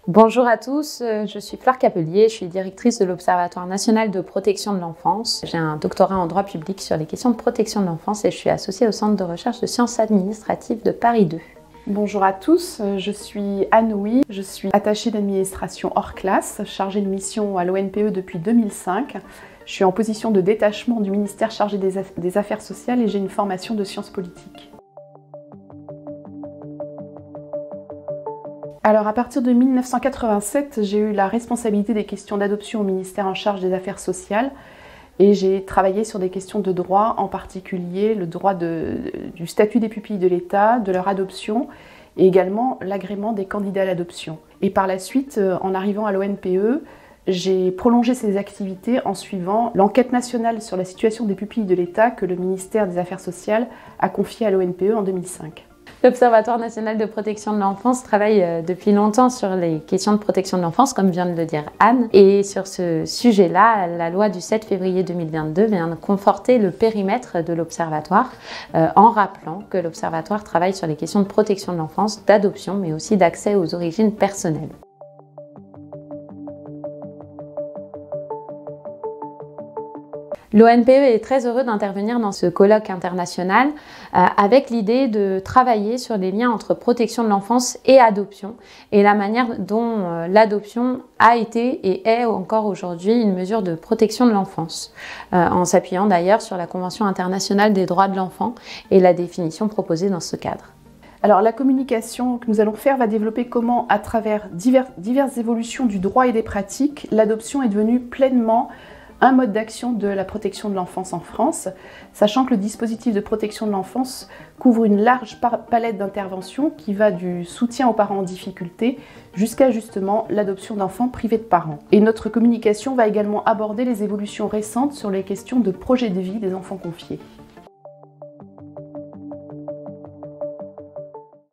Bonjour à tous, je suis Fleur Capelier, je suis directrice de l'Observatoire national de protection de l'enfance. J'ai un doctorat en droit public sur les questions de protection de l'enfance et je suis associée au Centre de recherche de sciences administratives de Paris 2. Bonjour à tous, je suis Anne-Louis, je suis attachée d'administration hors classe, chargée de mission à l'ONPE depuis 2005. Je suis en position de détachement du ministère chargé des Affaires sociales et j'ai une formation de sciences politiques. Alors à partir de 1987, j'ai eu la responsabilité des questions d'adoption au ministère en charge des Affaires sociales et j'ai travaillé sur des questions de droit, en particulier le droit du statut des pupilles de l'État, de leur adoption et également l'agrément des candidats à l'adoption. Et par la suite, en arrivant à l'ONPE, j'ai prolongé ces activités en suivant l'enquête nationale sur la situation des pupilles de l'État que le ministère des Affaires sociales a confiée à l'ONPE en 2005. L'Observatoire national de protection de l'enfance travaille depuis longtemps sur les questions de protection de l'enfance, comme vient de le dire Anne. Et sur ce sujet-là, la loi du 7 février 2022 vient de conforter le périmètre de l'Observatoire en rappelant que l'Observatoire travaille sur les questions de protection de l'enfance, d'adoption, mais aussi d'accès aux origines personnelles. L'ONPE est très heureux d'intervenir dans ce colloque international avec l'idée de travailler sur les liens entre protection de l'enfance et adoption et la manière dont l'adoption a été et est encore aujourd'hui une mesure de protection de l'enfance, en s'appuyant d'ailleurs sur la Convention internationale des droits de l'enfant et la définition proposée dans ce cadre. Alors la communication que nous allons faire va développer comment, à travers diverses évolutions du droit et des pratiques, l'adoption est devenue pleinement un mode d'action de la protection de l'enfance en France, sachant que le dispositif de protection de l'enfance couvre une large palette d'interventions qui va du soutien aux parents en difficulté jusqu'à justement l'adoption d'enfants privés de parents. Et notre communication va également aborder les évolutions récentes sur les questions de projet de vie des enfants confiés.